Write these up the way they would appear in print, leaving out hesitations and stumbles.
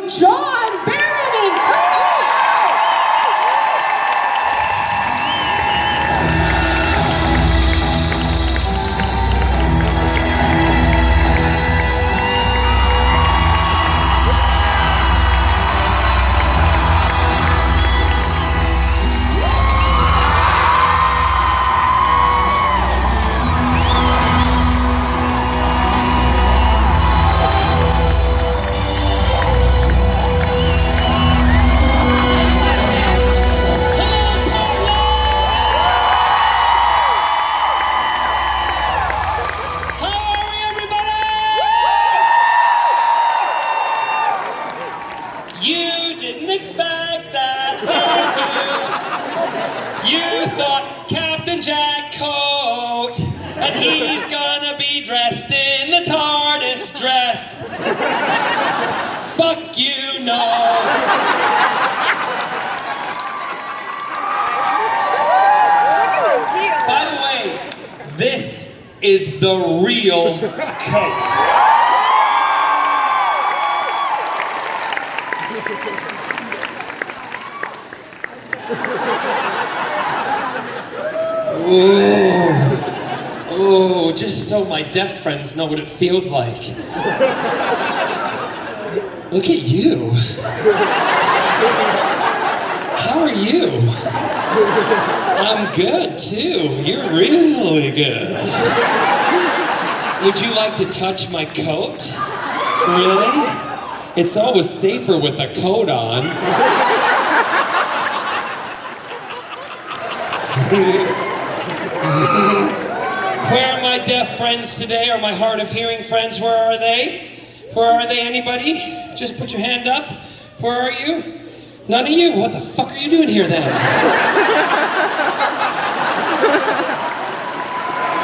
John Barrowman. You thought Captain Jack Coat, and he's gonna be dressed in the TARDIS dress. Fuck you, no. By the way, this is the real Coat. Oh, just so my deaf friends know what it feels like. Look at you. How are you? I'm good too. You're really good. Would you like to touch my coat? Really? It's always safer with a coat on. Where are my deaf friends today, or my hard of hearing friends? Where are they? Where are they, anybody? Just put your hand up. Where are you? None of you? What the fuck are you doing here then?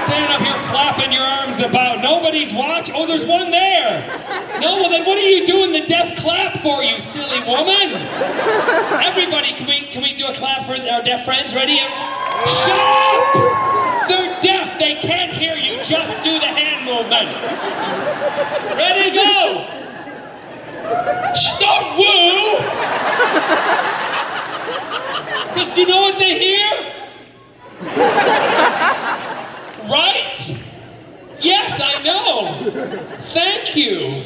Standing up here flapping your arms about. Nobody's watching. Oh, there's one there. No, well then what are you doing the deaf clap for, you silly woman? Everybody, can we do a clap for our deaf friends? Ready? Shut up! They're deaf, they can't hear you. Just do the hand movement. Ready, go! Don't woo! Because do you know what they hear? Right? Yes, I know. Thank you.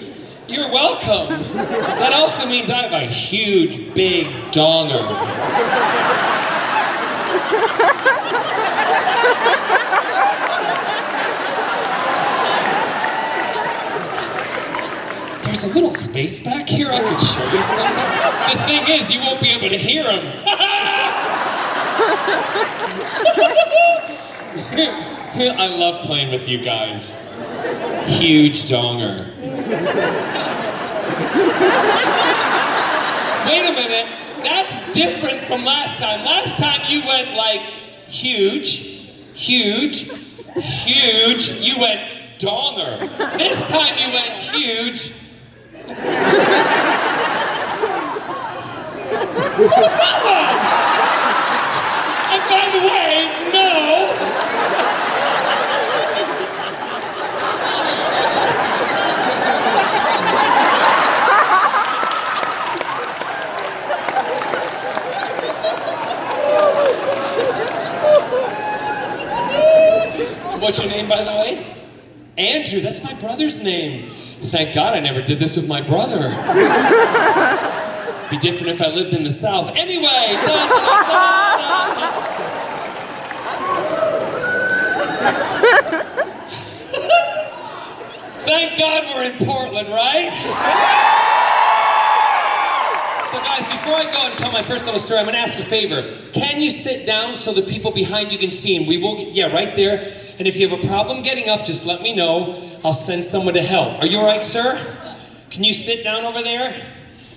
You're welcome. That also means I have a huge, big donger. There's a little space back here I could show you something. The thing is, you won't be able to hear him. I love playing with you guys. Huge donger. Wait a minute. That's different from last time. Last time you went like huge, huge, huge. You went donger. This time you went huge. What was that one? And by the way, no. What's your name, by the way? Andrew, that's my brother's name. Thank God I never did this with my brother. Be different if I lived in the South. Anyway, Thank God we're in Portland, right? So guys, before I go and tell my first little story, I'm gonna ask a favor. Can you sit down so the people behind you can see him? We will get, yeah, right there. And if you have a problem getting up, just let me know. I'll send someone to help. Are you all right, sir? Can you sit down over there?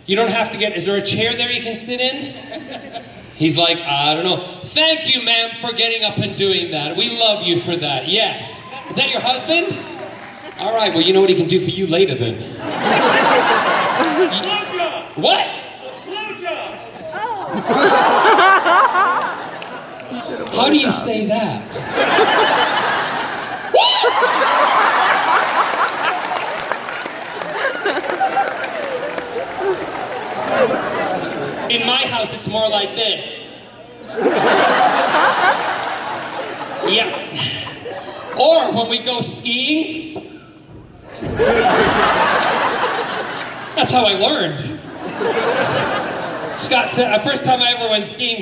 You don't have to get, is there a chair there you can sit in? He's like, I don't know. Thank you, ma'am, for getting up and doing that. We love you for that, yes. Is that your husband? All right, well, you know what he can do for you later then. Blowjob! What? Blowjob! How do you say that? In my house, it's more like this. Yeah. Or when we go skiing, that's how I learned. Scott said, first time I ever went skiing,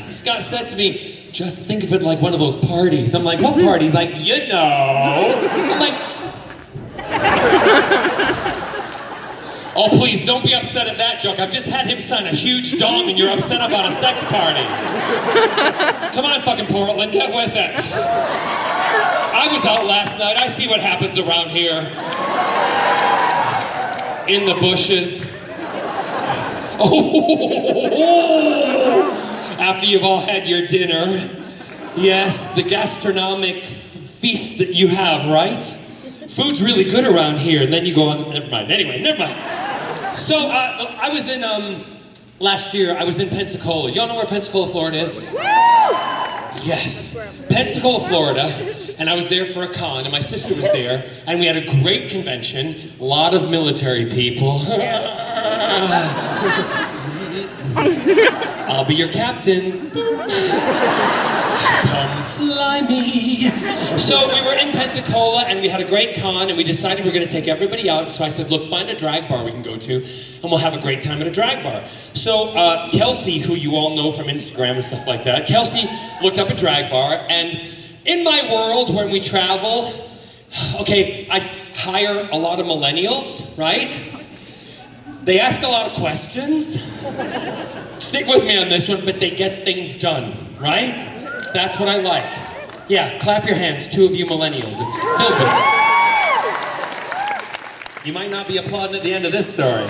Scott said to me, just think of it like one of those parties. I'm like, what party? He's like, you know. I'm like, oh please, don't be upset at that joke. I've just had him sign a huge dong and you're upset about a sex party. Come on, fucking Portland, get with it. I was out last night. I see what happens around here. In the bushes. Oh, after you've all had your dinner. Yes, the gastronomic feast that you have, right? Food's really good around here, and then you go on, never mind. Anyway, never mind. So, I was in, last year, I was in Pensacola. Y'all know where Pensacola, Florida is? Yes, Pensacola, Florida, and I was there for a con, and my sister was there, and we had a great convention, a lot of military people. I'll be your captain. Come fly me. So we were in Pensacola, and we had a great con, and we decided we were going to take everybody out, so I said, look, find a drag bar we can go to, and we'll have a great time at a drag bar. So Kelsey, who you all know from Instagram and stuff like that, Kelsey looked up a drag bar, and in my world, when we travel, okay, I hire a lot of millennials, right? They ask a lot of questions. Stick with me on this one, but they get things done, right? That's what I like. Yeah, clap your hands, two of you millennials. It's filled with it. You might not be applauding at the end of this story.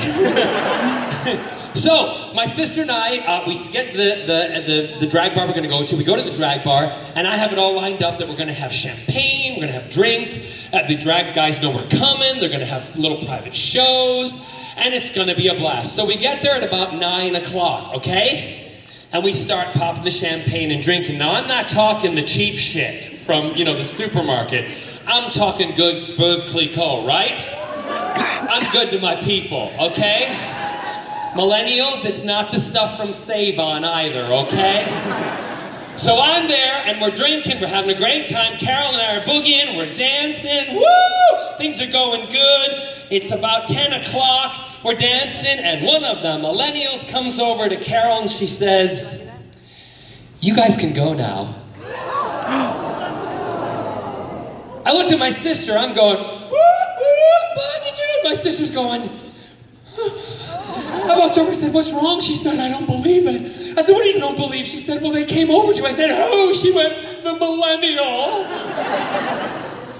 So, my sister and I, we get the drag bar we're going to go to. We go to the drag bar, and I have it all lined up that we're going to have champagne, we're going to have drinks. The drag guys know we're coming. They're going to have little private shows, and it's going to be a blast. So we get there at about 9 o'clock, okay? And we start popping the champagne and drinking. Now, I'm not talking the cheap shit from, the supermarket. I'm talking good Veuve Clicquot, right? I'm good to my people, okay? Millennials, it's not the stuff from Save On either, okay? So I'm there, and we're drinking, we're having a great time. Carol and I are boogieing, we're dancing, woo! Things are going good. It's about 10 o'clock, we're dancing, and one of the millennials comes over to Carol and she says, you guys can go now. I looked at my sister, I'm going, what did you do? My sister's going, I walked over and said, what's wrong? She said, I don't believe it. I said, what do you don't believe? She said, well, they came over to you. I said, who? She went, the millennial.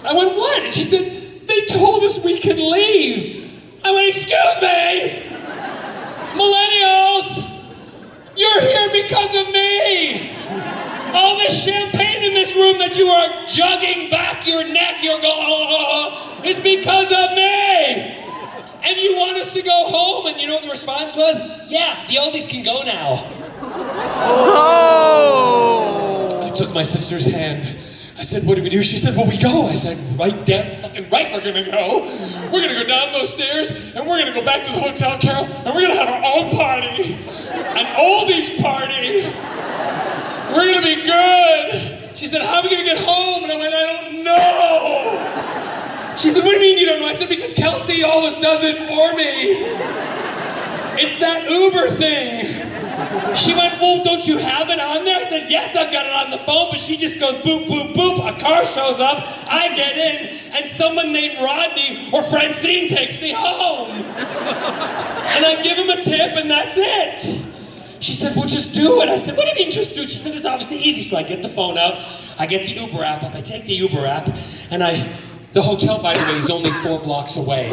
I went, what? And she said, they told us we could leave. I went, excuse me? Millennials, you're here because of me. All this champagne in this room that you are jugging back your neck, you're going, is because of me. And you want us to go home, and you know what the response was? Yeah, the oldies can go now. Oh! I took my sister's hand. I said, what do we do? She said, well, we go. I said, right, damn fucking right we're gonna go. We're gonna go down those stairs, and we're gonna go back to the hotel, Carol, and we're gonna have our own party. An oldies party. We're gonna be good. She said, how are we gonna get home? And I went, I don't know. She said, what do you mean you don't know? I said, because Kelsey always does it for me. It's that Uber thing. She went, well, don't you have it on there? I said, yes, I've got it on the phone, but she just goes boop, boop, boop. A car shows up, I get in, and someone named Rodney or Francine takes me home. And I give him a tip, and that's it. She said, well, just do it. I said, what do you mean just do it? She said, it's obviously easy. So I get the phone out, I get the Uber app up, I take the Uber app, and the hotel, by the way, is only 4 blocks away.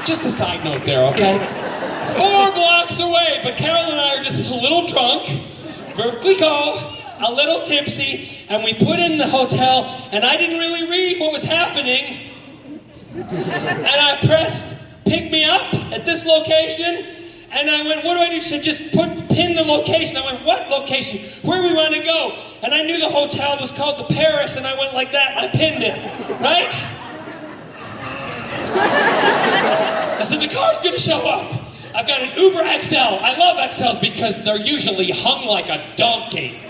Just a side note there, okay? 4 blocks away, but Carol and I are just a little drunk, Veuve Clicquot, a little tipsy, and we put in the hotel, and I didn't really read what was happening. And I pressed pick me up at this location, and I went, what do I do? She said, just pin the location. I went, what location? Where we want to go? And I knew the hotel was called the Paris, and I went like that, and I pinned it, right? I said, the car's gonna show up. I've got an Uber XL. I love XLs because they're usually hung like a donkey.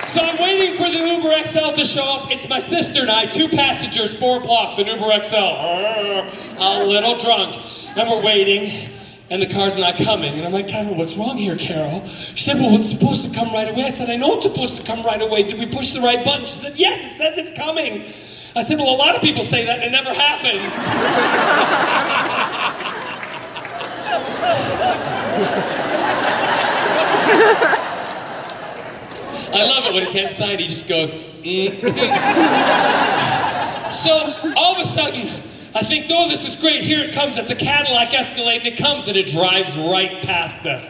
So I'm waiting for the Uber XL to show up. It's my sister and I, 2 passengers, 4 blocks, an Uber XL. A little drunk. And we're waiting, and the car's not coming. And I'm like, Carol, what's wrong here, Carol? She said, well, it's supposed to come right away. I said, I know it's supposed to come right away. Did we push the right button? She said, yes, it says it's coming. I said, well, a lot of people say that, and it never happens. I love it when he can't sign, he just goes, So, all of a sudden, I think, oh, this is great, here it comes, it's a Cadillac Escalade, and it comes, and it drives right past us.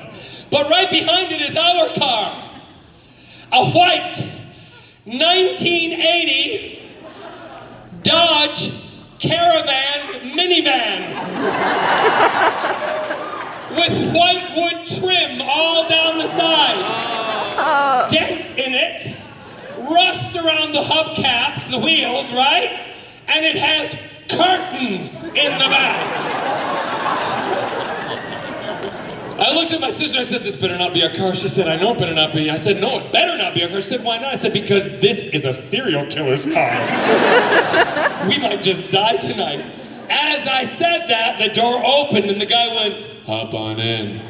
But right behind it is our car. A white 1980 Dodge Caravan minivan. With white wood trim all down the side. Dents in it, rust around the hubcaps, the wheels, right? And it has curtains in the back. I looked at my sister, I said, this better not be our car. She said, I know it better not be. I said, no, it better not be our car. She said, why not? I said, because this is a serial killer's car. We might just die tonight. As I said that, the door opened and the guy went, hop on in.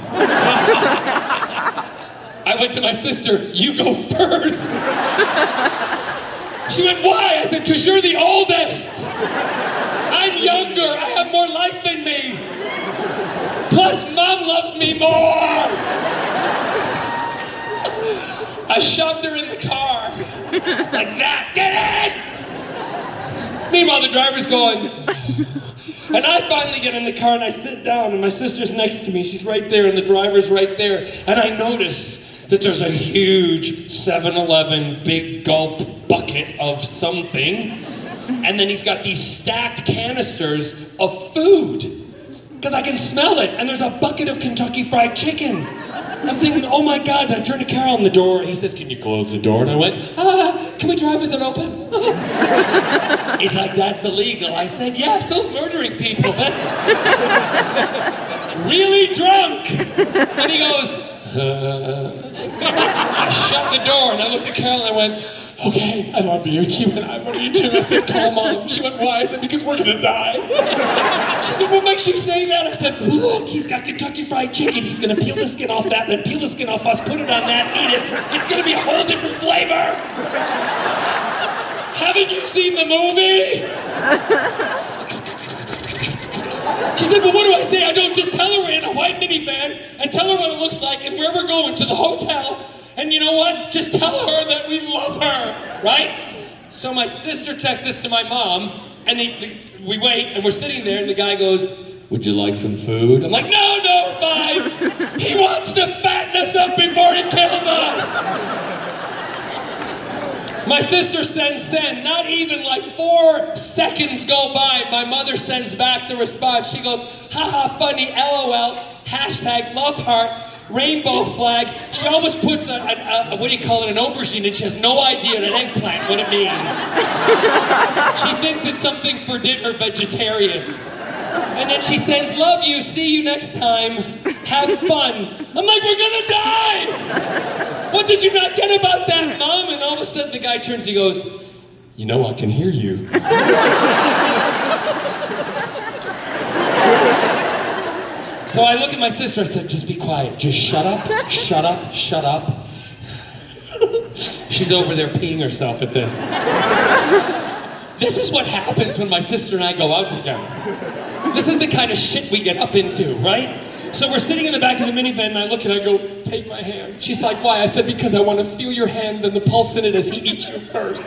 I went to my sister, you go first. She went, why? I said, because you're the oldest. I'm younger, I have more life than me. Plus, Mom loves me more. I shoved her in the car. Like that, get in! Meanwhile, the driver's going. And I finally get in the car and I sit down and my sister's next to me. She's right there and the driver's right there. And I notice that there's a huge 7-Eleven big gulp bucket of something. And then he's got these stacked canisters of food. Because I can smell it. And there's a bucket of Kentucky Fried Chicken. I'm thinking, oh my God, I turned to Carol on the door. He says, can you close the door? And I went, can we drive with it open? He's like, that's illegal. I said, yes, those murdering people. Really drunk. And he goes, I shut the door and I looked at Carol and I went, okay, I love you. She went, I love you too. I said, call Mom. She went, why? I said, because we're gonna die. She said, what makes you say that? I said, look, he's got Kentucky Fried Chicken. He's gonna peel the skin off that, then peel the skin off us, put it on that, eat it. It's gonna be a whole different flavor. Haven't you seen the movie? She said, well, what do I say? I don't just tell her we're in a white minivan and tell her what it looks like and where we're going to the hotel. And you know what? Just tell her that we love her, right? So my sister texts this to my mom, and we wait, and we're sitting there, and the guy goes, would you like some food? I'm like, no, fine. He wants to fatten us up before he kills us. My sister sends send. Not even like 4 seconds go by, my mother sends back the response. She goes, haha, funny, LOL, hashtag love heart. Rainbow flag. She always puts a what do you call it, an aubergine, and she has no idea, an eggplant, what it means. She thinks it's something for dinner vegetarian. And then she sends, love you, see you next time, have fun. I'm like, we're gonna die! What did you not get about that, Mom? And all of a sudden the guy turns, he goes, you know I can hear you. So I look at my sister, I said, just be quiet. Just shut up, shut up, shut up. She's over there peeing herself at this. This is what happens when my sister and I go out together. This is the kind of shit we get up into, right? So we're sitting in the back of the minivan and I look and I go, take my hand. She's like, why? I said, because I want to feel your hand and the pulse in it as he eats you first.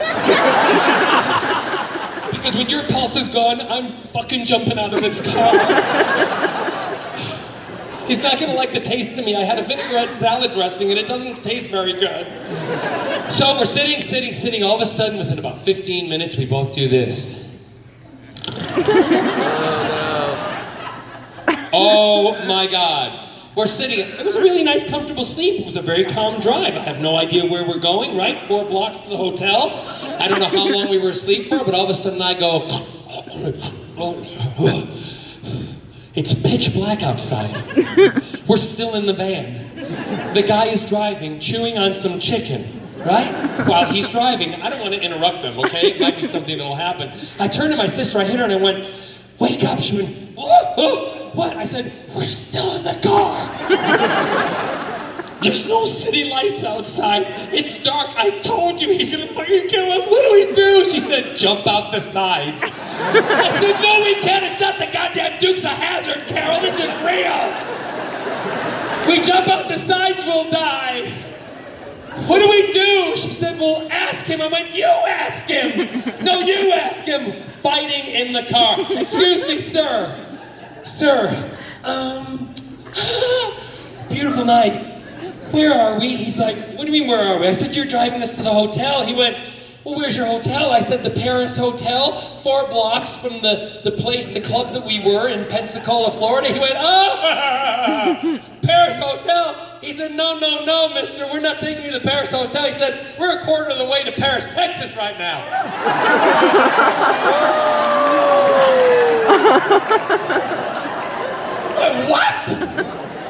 Because when your pulse is gone, I'm fucking jumping out of this car. He's not gonna like the taste of me. I had a vinaigrette salad dressing and it doesn't taste very good. So we're sitting. All of a sudden, within about 15 minutes, we both do this. Oh my God. We're sitting, it was a really nice, comfortable sleep. It was a very calm drive. I have no idea where we're going, right? 4 blocks from the hotel. I don't know how long we were asleep for, but all of a sudden I go, It's pitch black outside. We're still in the van. The guy is driving, chewing on some chicken, right? While he's driving. I don't want to interrupt him, okay? It might be something that'll happen. I turned to my sister, I hit her, and I went, wake up. She went, what? I said, we're still in the car. There's no city lights outside. It's dark. I told you he's gonna fucking kill us. What do we do? She said, jump out the sides. I said, no, we can't. It's not the goddamn Dukes of Hazzard, Carol. This is real. We jump out the sides, we'll die. What do we do? She said, well, ask him. I went, you ask him. No, you ask him. Fighting in the car. Excuse me, sir. Sir, beautiful night. Where are we? He's like, what do you mean, where are we? I said, you're driving us to the hotel. He went, well, where's your hotel? I said, the Paris Hotel, 4 blocks from the place, the club that we were in Pensacola, Florida. He went, oh, Paris Hotel. He said, no, mister, we're not taking you to the Paris Hotel. He said, we're a quarter of the way to Paris, Texas right now. Wait, what?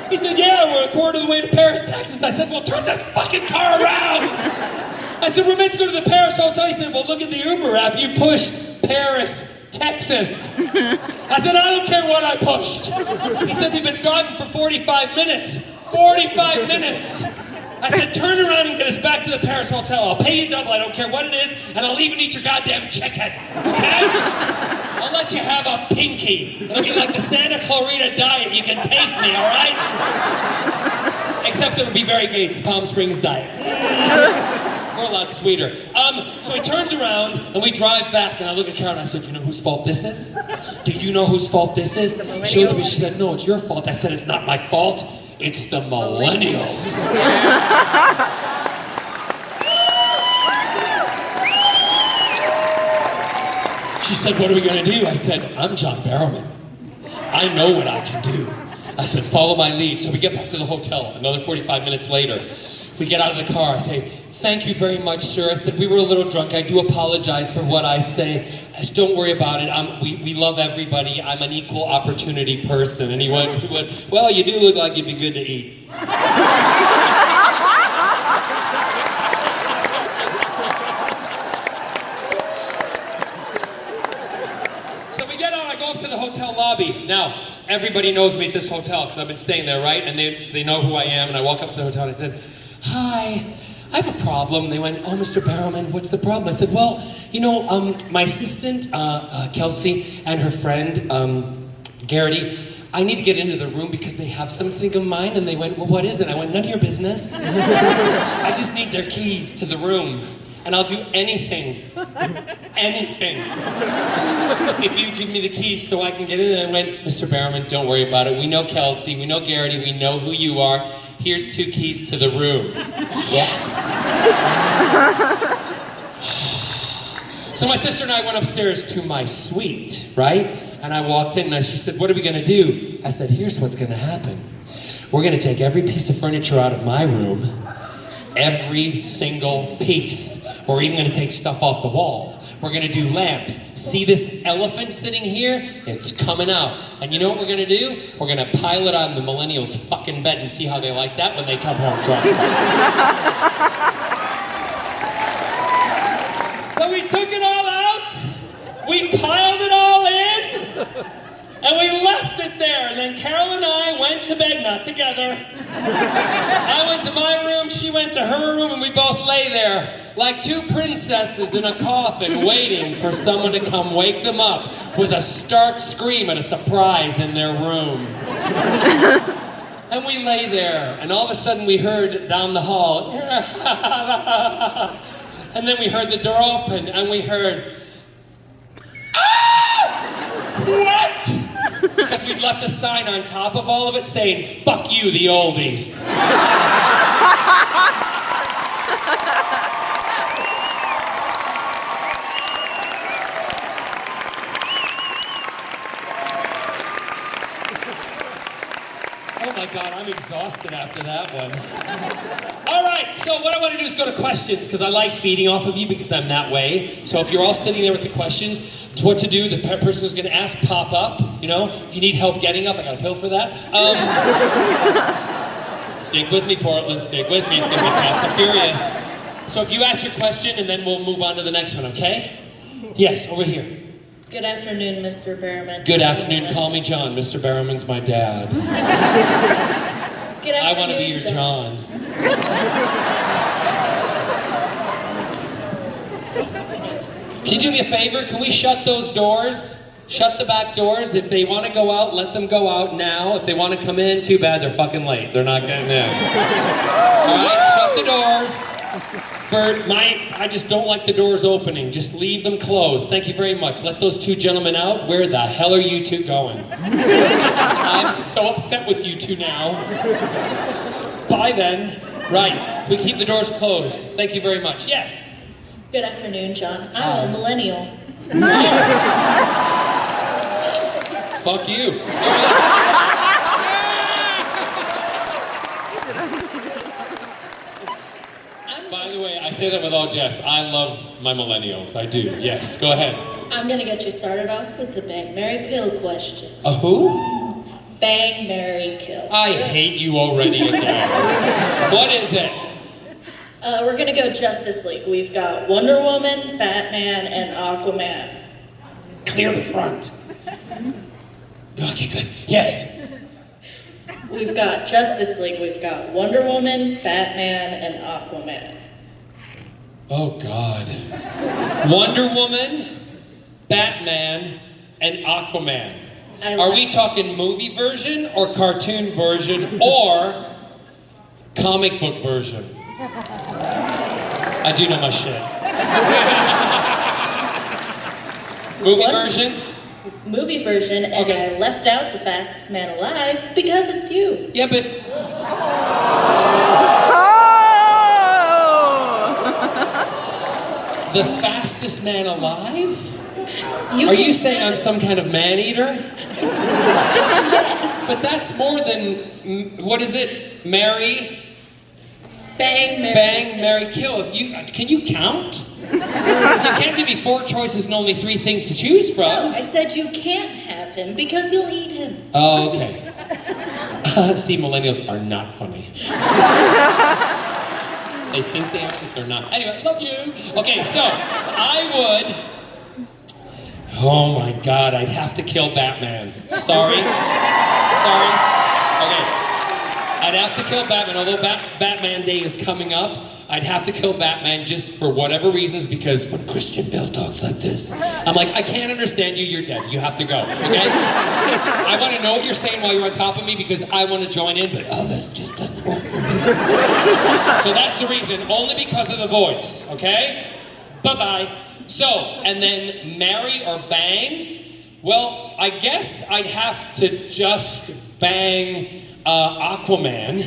He said, yeah, we're a quarter of the way to Paris, Texas. I said, well, turn this fucking car around. I said, we're meant to go to the Paris Hotel. He said, well, look at the Uber app. You pushed Paris, Texas. I said, I don't care what I pushed. He said, we've been driving for 45 minutes. 45 minutes. I said, turn around and get us back to the Paris Hotel. I'll pay you double, I don't care what it is, and I'll even eat your goddamn chicken, okay? I'll let you have a pinky. It'll be like the Santa Clarita Diet. You can taste me, all right? Except it would be very gay. It's the Palm Springs Diet. We're a lot sweeter. So he turns around, and we drive back, and I look at Karen, and I said, you know whose fault this is? Do you know whose fault this is? She looked at me, she said, no, it's your fault. I said, it's not my fault. It's the millennials. She said, what are we gonna do? I said, I'm John Barrowman. I know what I can do. I said, follow my lead. So we get back to the hotel, another 45 minutes later. We get out of the car, I say, thank you very much, sir. I said, we were a little drunk. I do apologize for what I say. I said, don't worry about it. We love everybody. I'm an equal opportunity person. And he went, well, you do look like you'd be good to eat. So we get on, I go up to the hotel lobby. Now, everybody knows me at this hotel because I've been staying there, right? And they know who I am. And I walk up to the hotel and I said, hi. I have a problem. They went, oh, Mr. Barrowman, what's the problem? I said, well, you know, my assistant, Kelsey, and her friend, Garrity, I need to get into the room because they have something of mine. And they went, well, what is it? I went, none of your business. I just need their keys to the room. And I'll do anything, anything, if you give me the keys so I can get in there. I went, Mr. Barrowman, don't worry about it. We know Kelsey, we know Garrity, we know who you are. Here's 2 keys to the room. Yes. So my sister and I went upstairs to my suite, right? And I walked in and she said, what are we gonna do? I said, here's what's gonna happen. We're gonna take every piece of furniture out of my room, every single piece. We're even gonna take stuff off the wall. We're gonna do lamps. See this elephant sitting here? It's coming out. And you know what we're gonna do? We're gonna pile it on the millennials' fucking bed and see how they like that when they come home drunk. So we took it all out, we piled it all in, and we left it there. And then Carol and I went to bed, not together. I went to my room, she went to her room, and we both lay there like 2 princesses in a coffin waiting for someone to come wake them up with a stark scream and a surprise in their room. And we lay there, and all of a sudden we heard down the hall, and then we heard the door open, and we heard, ah! What? Because we'd left a sign on top of all of it saying, fuck you, the oldies. Oh my God, I'm exhausted after that one. All right, so what I want to do is go to questions because I like feeding off of you because I'm that way. So if you're all sitting there with the questions, what to do. The person who's gonna ask, pop up. You know, if you need help getting up, I got a pill for that. Stick with me, Portland, stick with me. It's gonna be fast and furious. So if you ask your question, and then we'll move on to the next one, okay? Yes, over here. Good afternoon, Mr. Barrowman. Good afternoon, call me John. Mr. Barrowman's my dad. Good afternoon, I want to be your John. Can you do me a favor? Can we shut those doors? Shut the back doors. If they want to go out, let them go out now. If they want to come in, too bad, they're fucking late. They're not getting in. All right, shut the doors. I just don't like the doors opening. Just leave them closed. Thank you very much. Let those two gentlemen out. Where the hell are you two going? I'm so upset with you two now. Bye then. Right, if we keep the doors closed. Thank you very much. Yes? Good afternoon, John. I'm a millennial. Fuck you. By the way, I say that with all jest. I love my millennials. I do. Yes, go ahead. I'm gonna get you started off with the bang, marry, kill question. A who? Bang, marry, kill. I hate you already again. What is it? We're gonna go Justice League. We've got Wonder Woman, Batman, and Aquaman. Clear the front. Okay, good. Yes. We've got Justice League. We've got Wonder Woman, Batman, and Aquaman. Oh, God. Wonder Woman, Batman, and Aquaman. Are we talking movie version or cartoon version or comic book version? I do know my shit. Movie version? Movie version, and Okay. I left out the fastest man alive because it's you. Yeah, but... The fastest man alive? Are you saying I'm some kind of man-eater? But that's more than... What is it? Marry... Bang, marry, Bang, marry, kill. Can you count? You can't give me 4 choices and only 3 things to choose from. No, I said you can't have him because you'll eat him. Oh, okay. See, millennials are not funny. They think they are, but they're not. Anyway, love you. Okay, so I would... Oh my God, I'd have to kill Batman. Sorry. Okay. I'd have to kill Batman, although Batman Day is coming up. I'd have to kill Batman just for whatever reasons, because when Christian Bale talks like this, I'm like, I can't understand you, you're dead. You have to go, okay? I want to know what you're saying while you're on top of me because I want to join in, but this just doesn't work for me. So that's the reason, only because of the voice, okay? Bye-bye. So, and then marry or bang? Well, I guess I'd have to just bang Aquaman.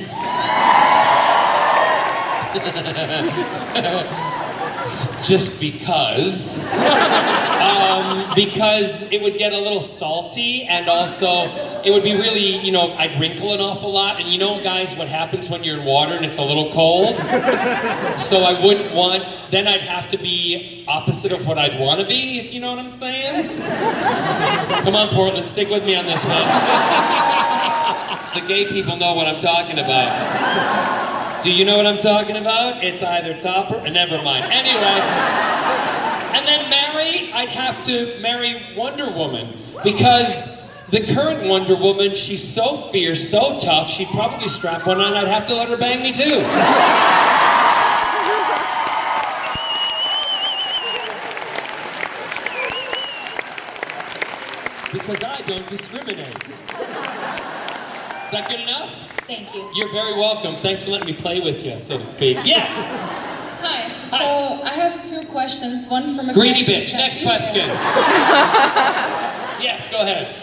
Just because. Because it would get a little salty, and also it would be really, I'd wrinkle an awful lot. And guys, what happens when you're in water and it's a little cold? So I wouldn't want, then I'd have to be opposite of what I'd want to be, if you know what I'm saying. Come on, Portland, stick with me on this one. The gay people know what I'm talking about. Do you know what I'm talking about? It's either top or... Never mind. Anyway. And then marry, I'd have to marry Wonder Woman. Because the current Wonder Woman, she's so fierce, so tough, she'd probably strap one on. I'd have to let her bang me too. Because I don't discriminate. Is that good enough? Thank you. You're very welcome. Thanks for letting me play with you, so to speak. Yes! Hi. So I have 2 questions. One from a Greedy friend. bitch. Next question. Yes, go ahead.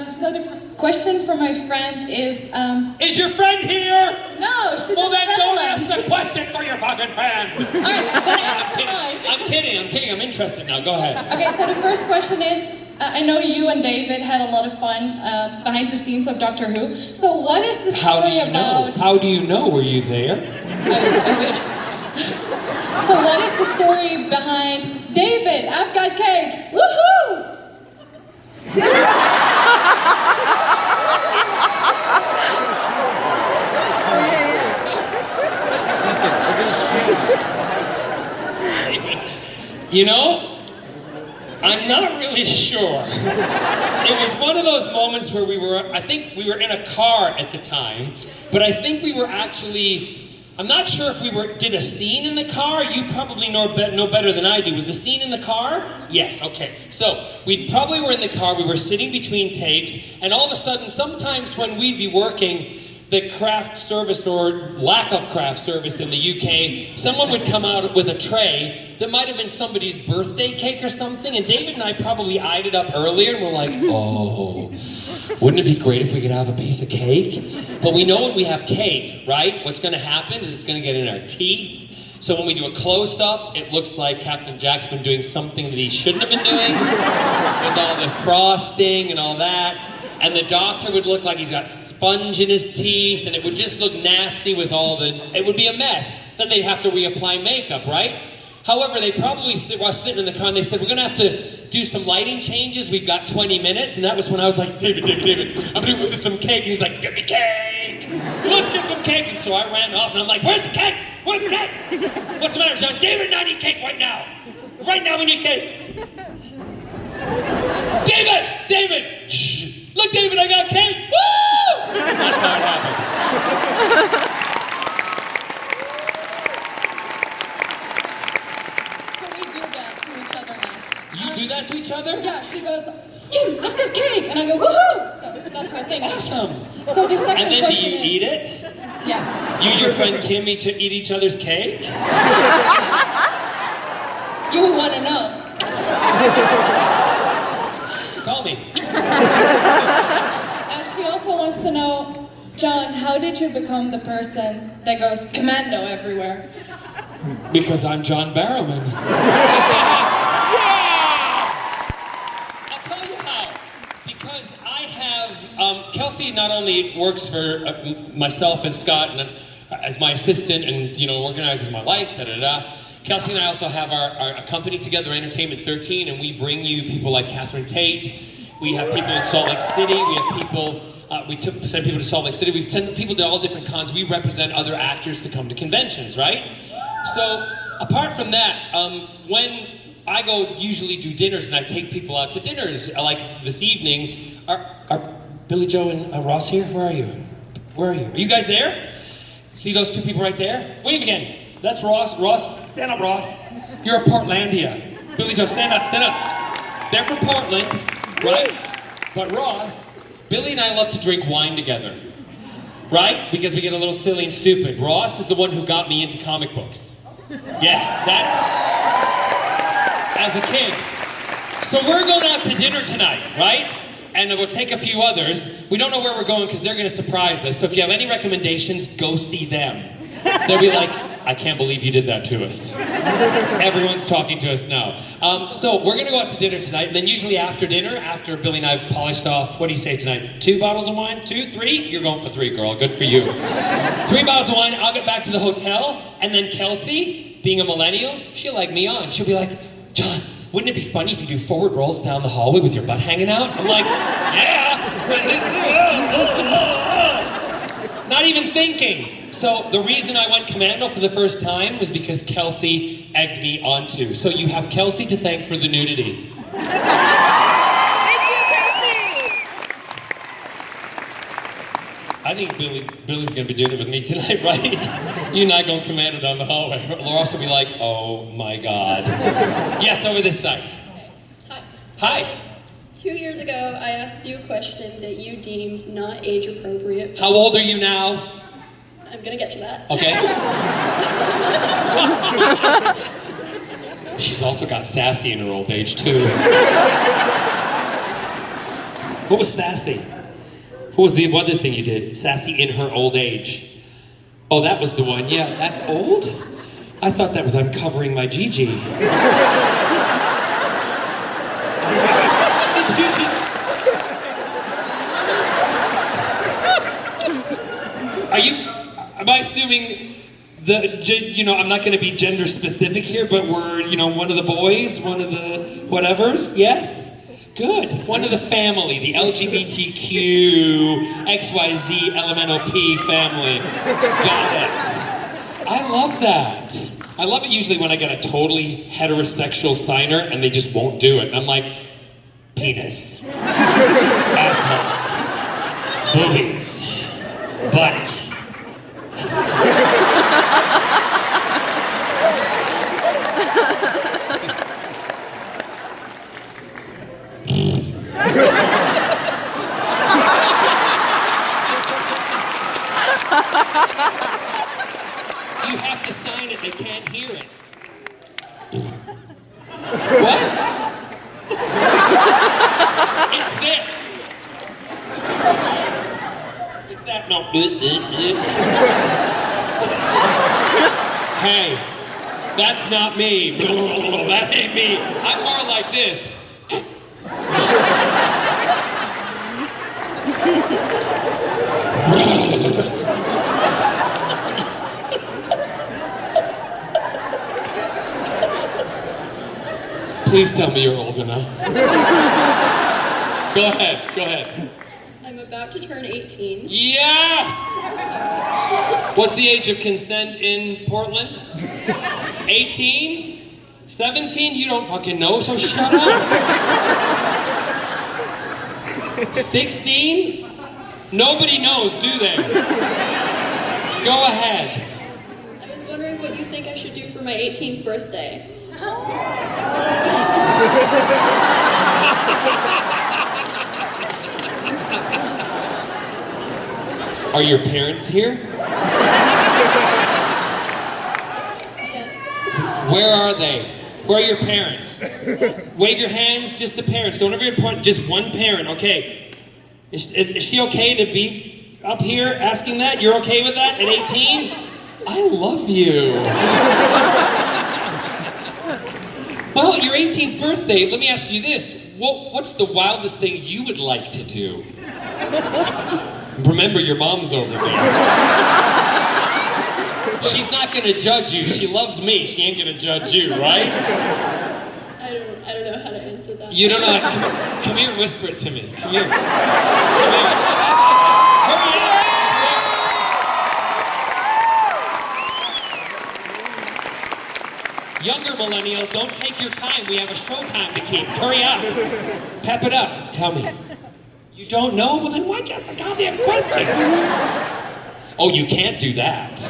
So the question from my friend is... Is your friend here? No, she's Well, in the then don't ask Netherlands. the question for your fucking friend. All right, then answer mine. I'm kidding. I'm interested now. Go ahead. Okay, so the first question is, I know you and David had a lot of fun behind the scenes of Doctor Who. So what is the How do story you know? about... How do you know? Were you there? I wish. So what is the story behind David, I've got cake, woohoo! You know, I'm not really sure. It was one of those moments where I think we were in a car at the time, but I think we were actually, I'm not sure if we did a scene in the car. You probably know better than I do. Was the scene in the car? Yes, okay. So, we probably were in the car, we were sitting between takes, and all of a sudden, sometimes when we'd be working, the craft service or lack of craft service in the UK, someone would come out with a tray that might have been somebody's birthday cake or something, and David and I probably eyed it up earlier, and we're like, oh, wouldn't it be great if we could have a piece of cake? But we know when we have cake, right? What's gonna happen is it's gonna get in our teeth. So when we do a close-up, it looks like Captain Jack's been doing something that he shouldn't have been doing, with all the frosting and all that, and the doctor would look like he's got sponge in his teeth, and it would just look nasty with it would be a mess. Then they'd have to reapply makeup, right? However, they probably were sitting in the car and they said, we're gonna have to do some lighting changes, we've got 20 minutes, and that was when I was like, David, I'm gonna go get some cake, and he's like, get me cake! Let's get some cake! And so I ran off and I'm like, where's the cake? Where's the cake? What's the matter, John? David and I need cake right now! Right now we need cake! David! Shh. Look, David, I got cake! Woo! That's how it happened. So we do that to each other now. You do that to each other? Yeah, she goes, Jim, I've got cake! And I go, woohoo! So that's my thing. Awesome. So the second And then do question you is, eat it? yes. You and your friend Kim eat each other's cake? You would want to know. Call me. And she also wants to know, John, how did you become the person that goes commando everywhere? Because I'm John Barrowman. I'll tell you how. Because I have, Kelsey not only works for myself and Scott and, as my assistant and, organizes my life, Kelsey and I also have our company together, Entertainment 13, and we bring you people like Catherine Tate. We have people in Salt Lake City. We have people, send people to Salt Lake City. We send people to all different cons. We represent other actors to come to conventions, right? So, apart from that, when I go usually do dinners and I take people out to dinners, like this evening, are Billy Joe and Ross here? Where are you? Where are you? Are you guys there? See those two people right there? Wave again. That's Ross. Ross, stand up, Ross. You're a Portlandia. Billy Joe, stand up, stand up. They're from Portland, right? But Ross, Billy and I love to drink wine together, right? Because we get a little silly and stupid. Ross is the one who got me into comic books. Yes, that's as a kid. So we're going out to dinner tonight, right? And we'll take a few others. We don't know where we're going because they're going to surprise us. So if you have any recommendations, go see them. They'll be like, I can't believe you did that to us. Everyone's talking to us now. So we're gonna go out to dinner tonight, and then usually after dinner, after Billy and I have polished off, what do you say tonight? 2 bottles of wine? 2, 3? You're going for 3, girl, good for you. 3 bottles of wine, I'll get back to the hotel, and then Kelsey, being a millennial, she'll egg me on. She'll be like, John, wouldn't it be funny if you do forward rolls down the hallway with your butt hanging out? I'm like, yeah. Not even thinking. So the reason I went commando for the first time was because Kelsey egged me on to. So you have Kelsey to thank for the nudity. Thank you, Kelsey! I think Billy's gonna be doing it with me tonight, right? You and I going commando down the hallway. Ross will be like, oh my God. Yes, over this side. Hi. Hi. 2 years ago, I asked you a question that you deemed not age appropriate. How old are you now? I'm gonna get to that. Okay. She's also got sassy in her old age, too. What was sassy? What was the other thing you did? Sassy in her old age. Oh, that was the one. Yeah, that's old? I thought that was uncovering my Gigi. Am I assuming I'm not going to be gender specific here, but we're, one of the boys, one of the whatevers? Yes? Good. One of the family, the LGBTQ, XYZ, LMNOP family. Got it. I love that. I love it usually when I get a totally heterosexual signer and they just won't do it. I'm like, penis, asshole, boobies, butt. You have to sign it, they can't hear it. What? It's this. It's that, no. Hey, that's not me. That ain't me. I'm more like this. Please tell me you're old enough. Go ahead. I'm about to turn 18. Yes! What's the age of consent in Portland? 18? 17? You don't fucking know, so shut up. 16? Nobody knows, do they? Go ahead. I was wondering what you think I should do for my 18th birthday. Are your parents here? Yes. Where are they? Where are your parents? Wave your hands, just the parents. Don't ever point, just one parent, okay. Is she okay to be up here asking that? You're okay with that at 18? I love you. Well, your 18th birthday, let me ask you this. What's the wildest thing you would like to do? Remember, your mom's over there. She's not gonna judge you. She loves me. She ain't gonna judge you, right? I don't know how to answer that. You don't know. Come here and whisper it to me. Come here. Come here. Hurry up. Younger millennial, don't take your time. We have a show time to keep. Hurry up. Pep it up. Tell me. You don't know? Well, then why'd you ask the goddamn question? Oh, you can't do that.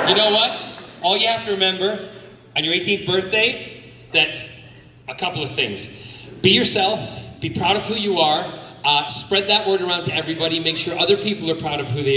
You know what? All you have to remember on your 18th birthday, that a couple of things. Be yourself, be proud of who you are, spread that word around to everybody, make sure other people are proud of who they are.